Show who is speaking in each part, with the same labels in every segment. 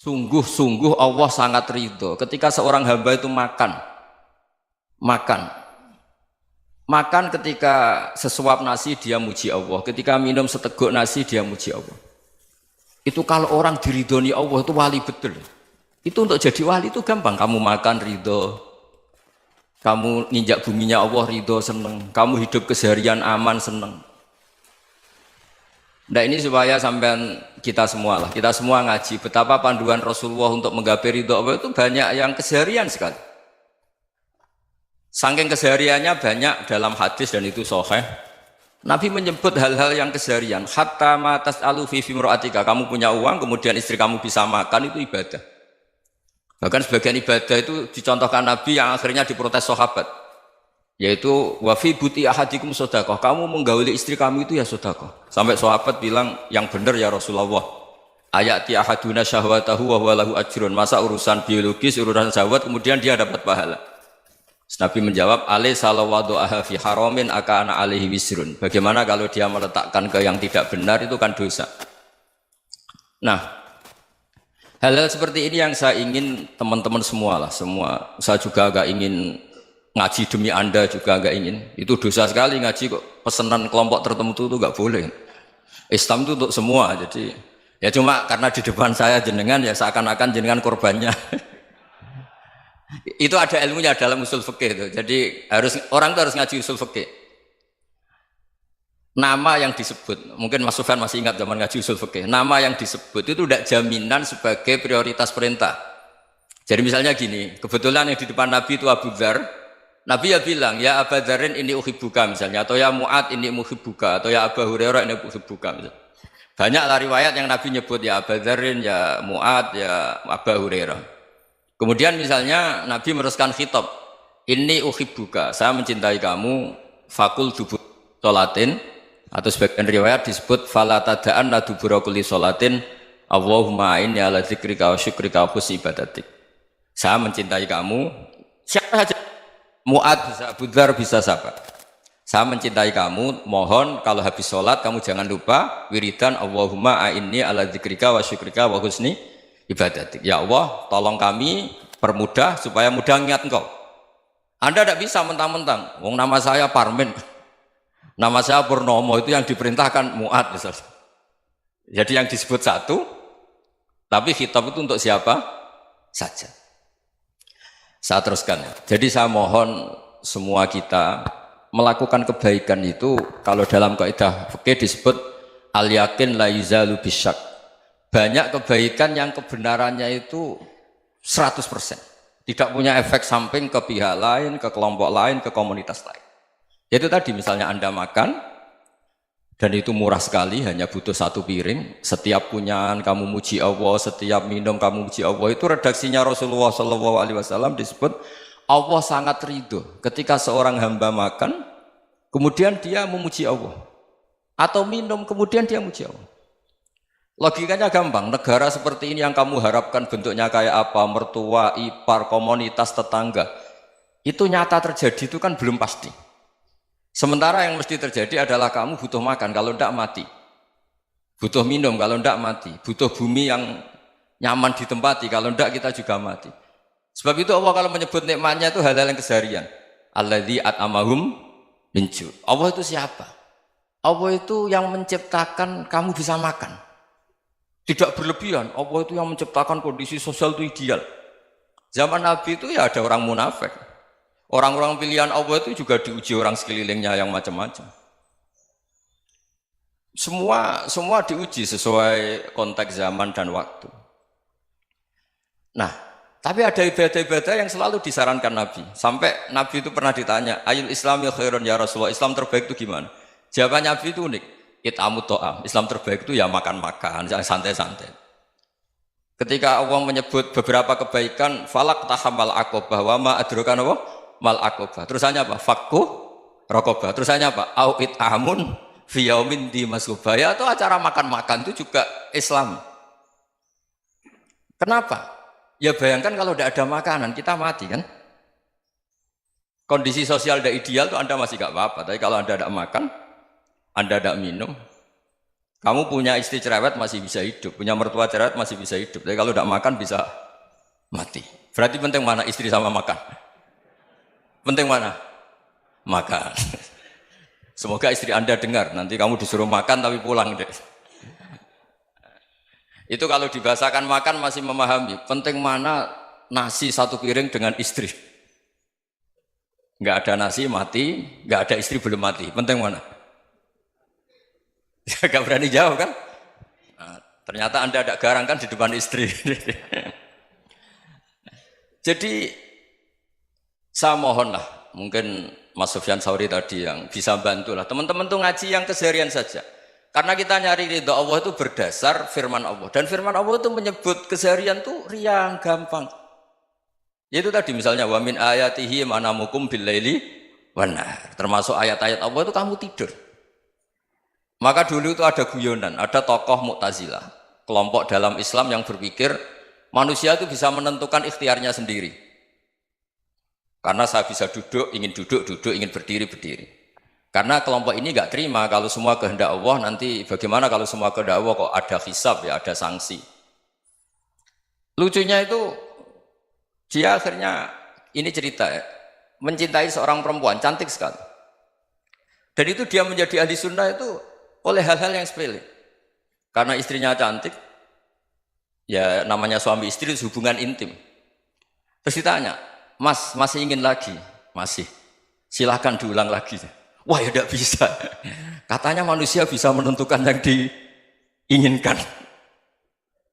Speaker 1: Sungguh-sungguh Allah sangat ridho ketika seorang hamba itu makan ketika sesuap nasi dia muji Allah, ketika minum seteguk nasi dia muji Allah. Itu kalau orang diridhoni Allah itu wali betul. Itu untuk jadi wali itu gampang, kamu makan ridho, kamu nginjak buminya Allah ridho seneng, kamu hidup keseharian aman seneng. Nah ini supaya sampean kita semua ngaji betapa panduan Rasulullah untuk menggapai ridho Allah itu banyak yang keseharian sekali. Saking kesehariannya banyak dalam hadis dan itu sahih. Nabi menyebut hal-hal yang keseharian. Hatta ma tas'alu fi fimra'atika, kamu punya uang kemudian istri kamu bisa makan itu ibadah. Bahkan sebagian ibadah itu dicontohkan Nabi yang akhirnya diprotes sahabat. Yaitu wa fi buti ahadikum sedekah, kamu menggauli istri kamu itu ya sedekah. Sampai sahabat bilang yang benar ya Rasulullah. Ayati ahaduna syahwatahu wa huwa lahu ajrun. Masa urusan biologis, urusan syahwat kemudian dia dapat pahala. Nabi menjawab, alaysa lawadu'aha fi haramin akana alaihi wisrun. Bagaimana kalau dia meletakkan ke yang tidak benar itu kan dosa. Nah, hal-hal seperti ini yang saya ingin teman-teman semua saya juga agak ingin ngaji demi Anda juga agak ingin. Itu dosa sekali ngaji kok pesanan kelompok tertentu itu enggak boleh. Islam itu untuk semua. Jadi ya cuma karena di depan saya jenengan ya seakan-akan jenengan korbannya. Itu ada ilmunya dalam usul fikih itu. Jadi orang itu harus ngaji usul fikih. Nama yang disebut, mungkin Mas Sufyan masih ingat zaman ngaji usul fikih. Nama yang disebut itu tidak jaminan sebagai prioritas perintah. Jadi misalnya gini, kebetulan yang di depan Nabi itu Abu Dzar. Nabi ya bilang, ya Aba Dzarin ini uhibbuka misalnya, atau ya Mu'ad ini muhibbuka, atau ya Aba Hurairah ini uhibbuka misalnya. Banyaklah riwayat yang Nabi nyebut ya Aba Dzarin, ya Mu'ad, ya Aba Hurairah. Kemudian misalnya Nabi meneruskan khitab, ini uhibbuka, saya mencintai kamu, fakul dubur sholatin, atau sebagian riwayat disebut fala tada'an la dubura kulli sholatin, Allahumma inni ala dzikrika wa syukrika wa husni ibadatik. Saya mencintai kamu, siapa saja. Mu'ad bisa, Abu Dzar bisa siapa? Saya mencintai kamu, mohon kalau habis sholat kamu jangan lupa wiridan Allahumma a'inni ala dzikrika wa syukrika wa husni ibadatik. Ya Allah, tolong kami permudah supaya mudah ingat engkau. Anda tidak bisa mentang-mentang, wong nama saya Parmin, nama saya Purnomo, itu yang diperintahkan Mu'ad misalnya. Jadi yang disebut satu, tapi khitab itu untuk siapa saja. Saya teruskan. Jadi saya mohon semua kita melakukan kebaikan itu kalau dalam kaidah fikih disebut al yakin la yuzalu bisyak. Banyak kebaikan yang kebenarannya itu 100%. Tidak punya efek samping ke pihak lain, ke kelompok lain, ke komunitas lain. Itu tadi misalnya Anda makan dan itu murah sekali, hanya butuh satu piring. Setiap punyaan kamu muji Allah, setiap minum kamu muji Allah. Itu redaksinya Rasulullah SAW disebut Allah sangat ridho ketika seorang hamba makan, kemudian dia memuji Allah, atau minum kemudian dia muji Allah. Logikanya gampang. Negara seperti ini yang kamu harapkan bentuknya kayak apa, mertua, ipar, komunitas, tetangga, itu nyata terjadi itu kan belum pasti. Sementara yang mesti terjadi adalah kamu butuh makan, kalau tidak mati. Butuh minum, kalau tidak mati. Butuh bumi yang nyaman ditempati, kalau tidak kita juga mati. Sebab itu Allah kalau menyebut nikmatnya itu hal-hal yang keseharian. Alladzi at'amahum min ju'. Allah itu siapa? Allah itu yang menciptakan kamu bisa makan. Tidak berlebihan. Allah itu yang menciptakan kondisi sosial itu ideal. Zaman Nabi itu ya ada orang munafik. Orang-orang pilihan Allah itu juga diuji orang sekelilingnya yang macam-macam. Semua diuji sesuai konteks zaman dan waktu. Nah, tapi ada ibadah-ibadah yang selalu disarankan Nabi. Sampai Nabi itu pernah ditanya, ayul islami khairun ya Rasulullah, Islam terbaik itu gimana? Jawaban Nabi itu unik. It'amut to'am. Islam terbaik itu ya makan-makan, yang santai-santai. Ketika Allah menyebut beberapa kebaikan, falak tahamal aqobah wa ma adrokan Allah mal aqobah. Terusannya apa? Fakku raqobah. Terusannya apa? Au it'amun fi yaumin di masubah. Ya, atau acara makan-makan itu juga Islam. Kenapa? Ya bayangkan kalau tidak ada makanan, kita mati kan? Kondisi sosial tidak ideal itu Anda masih gak apa-apa. Tapi kalau Anda tidak makan, Anda tidak minum, Kamu punya istri cerewet masih bisa hidup, punya mertua cerewet masih bisa hidup. Tapi kalau tidak makan bisa mati. Berarti penting mana istri sama makan? Penting mana? Makan. Semoga istri Anda dengar, nanti kamu disuruh makan tapi pulang deh. Itu kalau dibahasakan makan masih memahami. Penting mana nasi satu piring dengan istri. Nggak ada nasi mati, nggak ada istri belum mati. Penting mana? Gak berani jawab kan? Nah, ternyata Anda ada garang kan di depan istri. Jadi saya mohonlah, mungkin Mas Sufyan Sauri tadi yang bisa bantulah. Teman-teman tuh ngaji yang keseharian saja. Karena kita nyari ridha Allah itu berdasar firman Allah. Dan firman Allah itu menyebut keseharian tuh riang, gampang. Itu tadi misalnya wa min ayatihi manamukum bil laili wan nahar. Termasuk ayat-ayat Allah itu kamu tidur. Maka dulu itu ada guyonan, ada tokoh Mu'tazilah, kelompok dalam Islam yang berpikir manusia itu bisa menentukan ikhtiarnya sendiri. Karena saya bisa duduk, ingin berdiri, berdiri. Karena kelompok ini nggak terima kalau semua kehendak Allah, nanti bagaimana kalau semua kehendak Allah kok ada hisab ya, ada sanksi. Lucunya itu dia akhirnya, ini cerita ya, mencintai seorang perempuan, cantik sekali. Dan itu dia menjadi ahli sunnah itu oleh hal-hal yang sepele. Karena istrinya cantik, ya namanya suami istri hubungan intim. Terus ditanya, Mas, masih ingin lagi? Masih. Silahkan diulang lagi. Wah ya tidak bisa. Katanya manusia bisa menentukan yang diinginkan.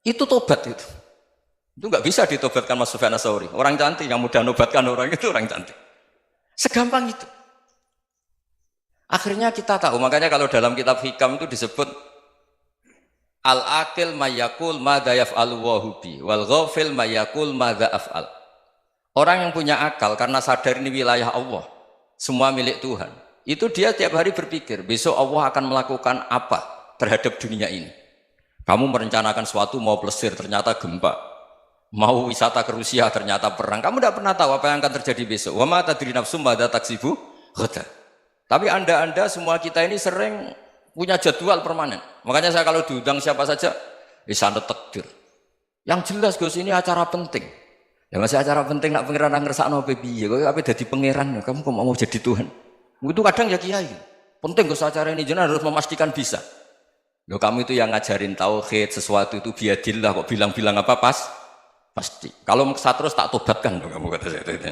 Speaker 1: Itu tobat itu. Itu nggak bisa ditobatkan Mas Sufyan Ats-Tsauri. Orang cantik yang mudah nobatkan orang itu orang cantik. Segampang itu. Akhirnya kita tahu, makanya kalau dalam kitab Hikam itu disebut al-aqil mayyakul madza yaf'alu wa hubi wal ghafil mayyakul madza af'al. Orang yang punya akal karena sadar ini wilayah Allah, semua milik Tuhan. Itu dia tiap hari berpikir, besok Allah akan melakukan apa terhadap dunia ini. Kamu merencanakan suatu mau plesir, ternyata gempa. Mau wisata ke Rusia, ternyata perang. Kamu tidak pernah tahu apa yang akan terjadi besok. Wa ma tadri nafsum madza taksibu ghadan. Tapi anda semua kita ini sering punya jadwal permanen. Makanya saya kalau diundang siapa saja, sanad takdir. Yang jelas Gus ini acara penting. Ya masih acara penting nak pangeran ngersakno piye? Kok ape dadi pangeran? Kamu kok mau jadi Tuhan? Itu kadang ya kiai. Penting Gus acara ini jenengan harus memastikan bisa. Loh kamu itu yang ngajarin tauhid, sesuatu itu biadillah kok bilang-bilang apa pasti. Kalau maksa terus tak tobatkan loh kamu kata saya itu.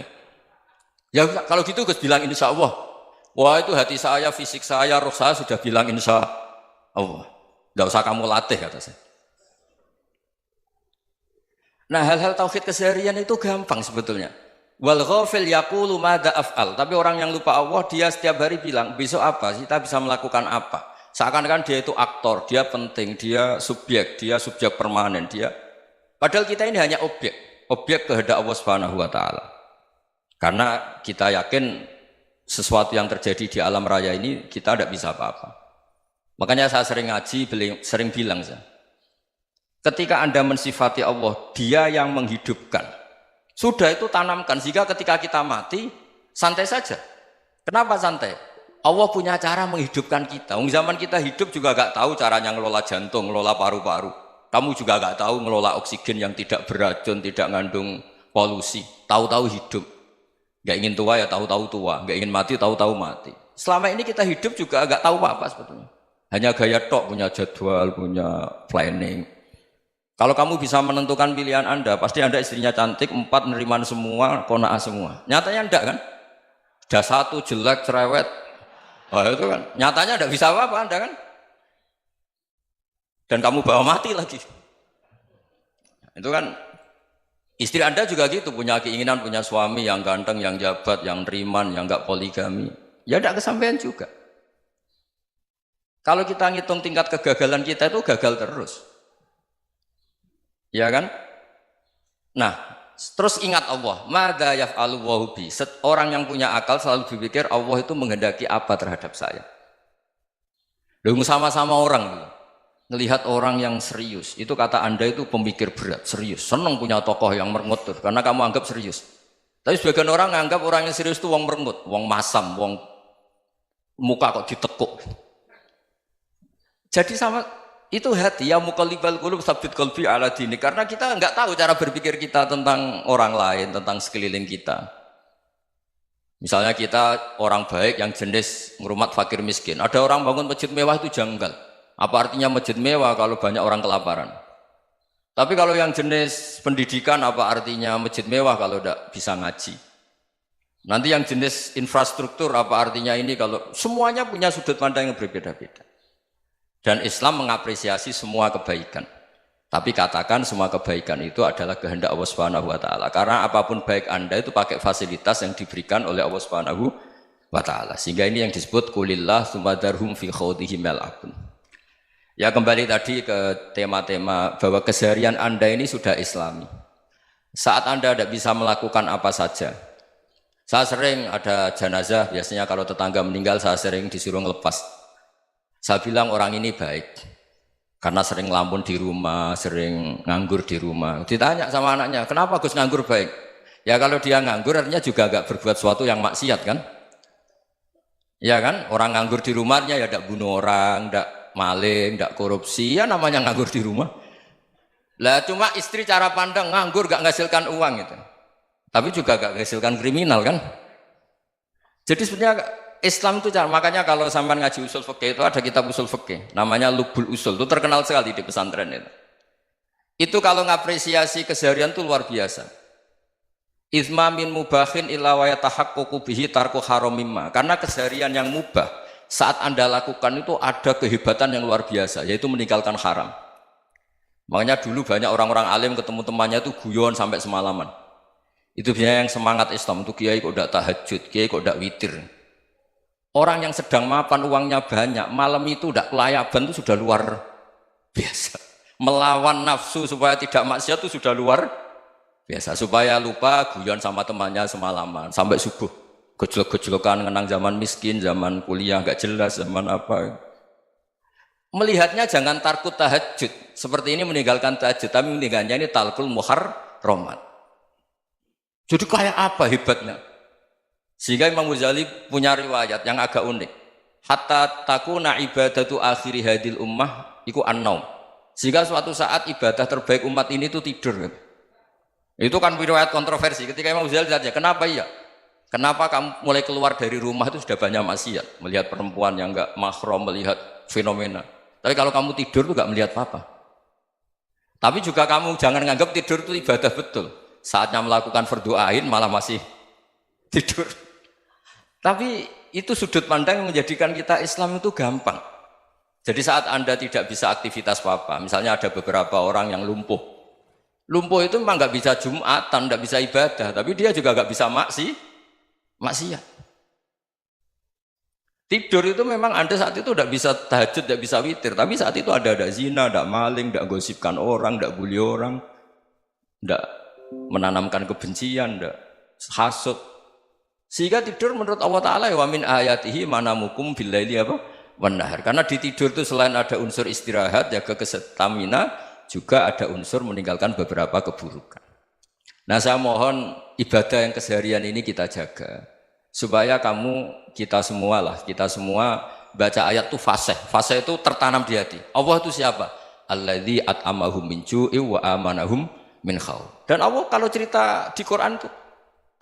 Speaker 1: Ya kalau gitu Gus bilang insya Allah. Wah itu hati saya, fisik saya, roh saya sudah bilang insya Allah. Tidak usah kamu latih kata saya. Nah hal-hal tauhid keseharian itu gampang sebetulnya. Wal ghafil yaqulu madza af'al. Tapi orang yang lupa Allah dia setiap hari bilang besok apa? Kita bisa melakukan apa? Seakan-akan dia itu aktor, dia penting, dia subjek permanen, dia. Padahal kita ini hanya objek kehendak Allah Subhanahu wa taala. Karena kita yakin sesuatu yang terjadi di alam raya ini kita tidak bisa apa-apa. Makanya saya sering ngaji, sering bilang saya, ketika Anda mensifati Allah, Dia yang menghidupkan. Sudah itu tanamkan sehingga ketika kita mati santai saja. Kenapa santai? Allah punya cara menghidupkan kita. Zaman kita hidup juga gak tahu caranya ngelola jantung, ngelola paru-paru. Kamu juga gak tahu ngelola oksigen yang tidak beracun, tidak ngandung polusi. Tahu-tahu hidup. Gak ingin tua ya tahu-tahu tua, gak ingin mati tahu-tahu mati. Selama ini kita hidup juga gak tahu apa-apa sebetulnya. Hanya gaya tok, punya jadwal, punya planning. Kalau kamu bisa menentukan pilihan Anda, pasti Anda istrinya cantik, 4 neriman semua, kona'ah semua. Nyatanya enggak kan? Ada 1 jelek, cerewet. Oh itu kan, nyatanya enggak bisa apa-apa Anda kan? Dan kamu bawa mati lagi. Itu kan, istri Anda juga gitu, punya keinginan, punya suami yang ganteng, yang jabat, yang neriman, yang enggak poligami. Ya enggak kesampaian juga. Kalau kita ngitung tingkat kegagalan kita itu gagal terus. Ya kan? Nah, terus ingat Allah, madza yaf'alu wa bi. Orang yang punya akal selalu berpikir Allah itu menghendaki apa terhadap saya. Lalu sama-sama orang melihat orang yang serius, itu kata Anda itu pemikir berat, serius, senang punya tokoh yang merengut tuh, karena kamu anggap serius. Tapi sebagian orang menganggap orang yang serius itu wong merengut, wong masam, wong muka kok ditekuk. Jadi sama Itu hati ya muqallibal qulub tsabbit qalbi ala dini, karena kita nggak tahu cara berpikir kita tentang orang lain, tentang sekeliling kita. Misalnya kita orang baik yang jenis ngurmat fakir miskin, ada orang bangun masjid mewah itu janggal. Apa artinya masjid mewah kalau banyak orang kelaparan? Tapi kalau yang jenis pendidikan, apa artinya masjid mewah kalau tidak bisa ngaji? Nanti yang jenis infrastruktur, apa artinya ini kalau semuanya punya sudut pandang yang berbeda-beda. Dan Islam mengapresiasi semua kebaikan. Tapi katakan semua kebaikan itu adalah kehendak Allah Subhanahu wa taala. Karena apapun baik Anda itu pakai fasilitas yang diberikan oleh Allah Subhanahu wa taala. Sehingga ini yang disebut qulillah tsumadarhum fi khawdihim yal'abun. Ya kembali tadi ke tema-tema bahwa keseharian Anda ini sudah Islami. Saat Anda tidak bisa melakukan apa saja. Saya sering ada jenazah, biasanya kalau tetangga meninggal saya sering disuruh ngelepas. Saya bilang orang ini baik karena sering ngelamun di rumah, sering nganggur di rumah. Ditanya sama anaknya, kenapa Gus nganggur baik? Ya kalau dia nganggur artinya juga agak berbuat sesuatu yang maksiat kan? Ya kan? Orang nganggur di rumahnya ya tidak bunuh orang, tidak maling, tidak korupsi, ya namanya nganggur di rumah. Lah cuma istri cara pandang nganggur gak menghasilkan uang itu. Tapi juga gak menghasilkan kriminal kan? Jadi sebenarnya Islam itu makanya kalau sampai ngaji usul fikih itu ada kitab usul fikih namanya Lubul Usul, itu terkenal sekali di pesantren itu. Itu kalau ngapresiasi keseharian itu luar biasa. Izma min mubahin illa wa yatahaqqaqu bihi tarku haramimma. Karena keseharian yang mubah saat Anda lakukan itu ada kehebatan yang luar biasa, yaitu meninggalkan haram. Makanya dulu banyak orang-orang alim ketemu temannya itu guyon sampai semalaman. Itu biasanya yang semangat Islam itu kiai kok tidak tahajud, kiai kok tidak witir. Orang yang sedang mapan uangnya banyak, malam itu tidak kelayaban itu sudah luar biasa. Melawan nafsu supaya tidak maksiat itu sudah luar biasa. Supaya lupa guyon sama temannya semalaman sampai subuh. Gejlok-gejlokan ngenang zaman miskin, zaman kuliah nggak jelas, zaman apa. Melihatnya jangan tarkut tahajud. Seperti ini meninggalkan tahajud, tapi meninggalkannya ini talkul muharramat. Jadi kayak apa hebatnya? Sehingga Imam Ghazali punya riwayat yang agak unik. Hatta takuna ibadatu akhiri hadil ummah iku an-naum. Sehingga suatu saat ibadah terbaik umat ini itu tidur. Itu kan riwayat kontroversi. Ketika Imam Ghazali tanya, kenapa iya? Kenapa kamu mulai keluar dari rumah itu sudah banyak maksiat? Melihat perempuan yang enggak mahram, melihat fenomena. Tapi kalau kamu tidur itu enggak melihat apa-apa. Tapi juga kamu jangan menganggap tidur itu ibadah betul. Saatnya melakukan fardhu ain malah masih tidur. Tapi itu sudut pandang yang menjadikan kita Islam itu gampang. Jadi saat Anda tidak bisa aktivitas apa-apa, misalnya ada beberapa orang yang lumpuh. Lumpuh itu memang nggak bisa Jumatan, nggak bisa ibadah, tapi dia juga nggak bisa maksiat. Tidur itu memang Anda saat itu tidak bisa tahajud, tidak bisa witir, tapi saat itu ada zina, ada maling, tidak gosipkan orang, tidak bully orang, tidak menanamkan kebencian, tidak hasud. Sehingga tidur menurut Allah Ta'ala wa min ayatihi manamukum billaili apa? Wan-nahar. Karena di tidur itu selain ada unsur istirahat, jaga kestamina, juga ada unsur meninggalkan beberapa keburukan. Nah saya mohon ibadah yang keseharian ini kita jaga. Supaya kita semua baca ayat itu fasih. Fasih itu tertanam di hati. Allah itu siapa? Alladzi at'amahum min ju'i wa amanahum min khauf. Dan Allah kalau cerita di Quran itu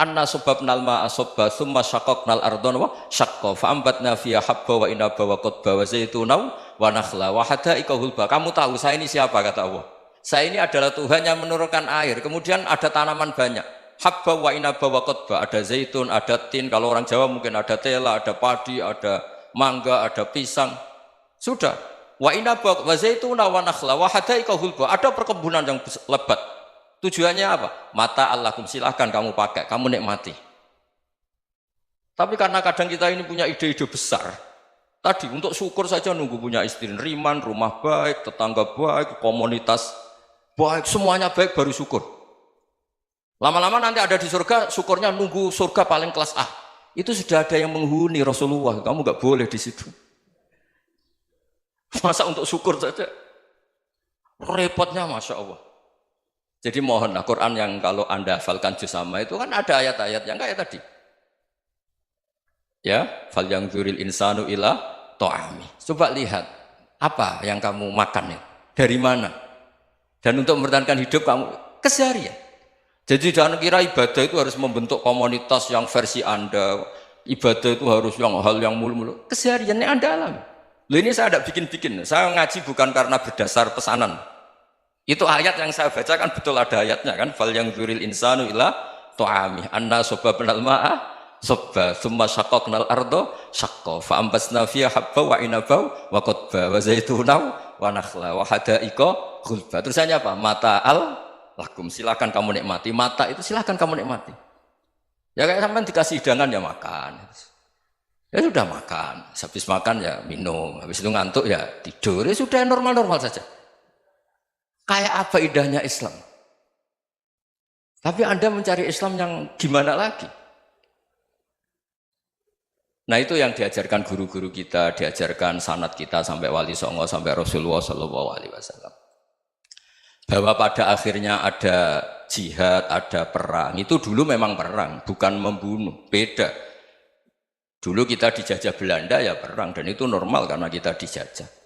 Speaker 1: anna subabnal ma'a subba thumma syaqaqnal ardhan wa syaqqa fa ambatna fiha habba wa inaba wa qadba wa zaituna wa nakhla wa hada'iqa hulba. Kamu tahu saya ini siapa, kata Allah? Saya ini adalah Tuhan yang menurunkan air, kemudian ada tanaman banyak. Habba wa inaba wa qadba, ada zaitun, ada tin, kalau orang Jawa mungkin ada tela, ada padi, ada mangga, ada pisang. Sudah. Wa inaba wa zaituna wa nakhla wa hada'iqa hulba. Ada perkebunan yang lebat. Tujuannya apa? Mata Allahkum, silahkan kamu pakai, kamu nikmati. Tapi karena kadang kita ini punya ide-ide besar. Tadi untuk syukur saja nunggu punya istri riman, rumah baik, tetangga baik, komunitas baik, semuanya baik baru syukur. Lama-lama nanti ada di surga, syukurnya nunggu surga paling kelas A. Itu sudah ada yang menghuni Rasulullah, kamu nggak boleh di situ. Masa untuk syukur saja? Repotnya Masya Allah. Jadi mohonlah Quran yang kalau Anda hafalkan juz sama itu kan ada ayat-ayat yang kayak tadi. Ya, fal yang dzuril insanu ila ta'ami. Coba lihat Apa yang kamu makan ya? Dari mana? Dan untuk mempertahankan hidup kamu keseharian. Jadi jangan kira ibadah itu harus membentuk komunitas yang versi Anda. Ibadah itu harus yang hal yang mulu-mulu. Kesehariannya Anda alami. Loh ini saya tidak bikin-bikin. Saya ngaji bukan karena berdasar pesanan. Itu ayat yang saya bacakan betul ada ayatnya kan. Fal yang dzuril insanu ila tu'ami anna sababnal ma'a sabba thumma syaqqaqnal ardo syaqqa fa ambasna fiha habba wa inaba wa qadba wa zaituna wa nakhla wa hada'iqa ghulba. Terusannya apa? Mata'al lakum, silakan kamu nikmati. Mata itu silakan kamu nikmati. Ya kayak sampean dikasih hidangan ya makan. Ya sudah makan, habis makan ya minum, habis itu ngantuk ya tidur. Ya sudah normal-normal saja. Kayak apa indahnya Islam? Tapi Anda mencari Islam yang gimana lagi? Nah itu yang diajarkan guru-guru kita, diajarkan sanad kita sampai Wali Songo, sampai Rasulullah SAW. Bahwa pada akhirnya ada jihad, ada perang. Itu dulu memang perang, bukan membunuh, beda. Dulu kita dijajah Belanda ya perang, dan itu normal karena kita dijajah.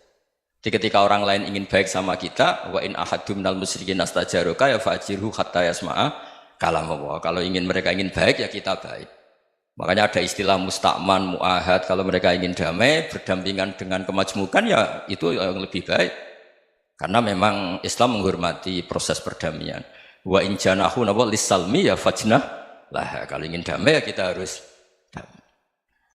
Speaker 1: Jadi ketika orang lain ingin baik sama kita, wa in ahadum minal musyrikin astajaruka ya fa'jirhu hatta yasma'a kalam Allah. Kalau mereka ingin baik ya kita baik. Makanya ada istilah musta'man, mu'ahad. Kalau mereka ingin damai, berdampingan dengan kemajmukan ya itu yang lebih baik. Karena memang Islam menghormati proses perdamaian. Wa in janahu lis-salmi ya fajnah lah. Kalau ingin damai ya kita harus